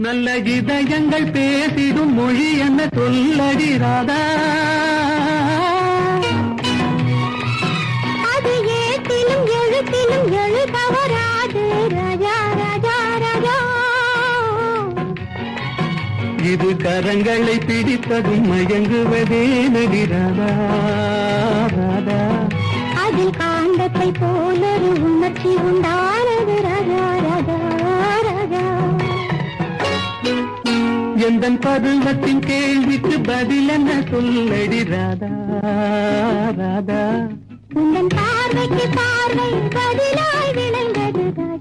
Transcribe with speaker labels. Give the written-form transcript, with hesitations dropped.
Speaker 1: நல்ல இதயங்கள் பேசிடும் மொழி என்ன சொல்லடி ராதா.
Speaker 2: அது ஏட்டிலும் எழுத்திலும் எழுதவராது ராஜா ராஜா ராஜா.
Speaker 1: இது கரங்களை பிடித்ததும் மயங்குவதே நடி ராதா ராதா.
Speaker 2: அதில் காந்தத்தை போலொரு உணர்ச்சி உண்டானது ராஜா ராஜா ராஜா.
Speaker 1: எந்தன் பருவத்தின் கேள்விக்கு பதில் என்ன சொல்லடி ராதா ராதா.
Speaker 2: உந்தன் பார்வைக்கு பார்வை பதிலாய் விளைந்தது ராஜா.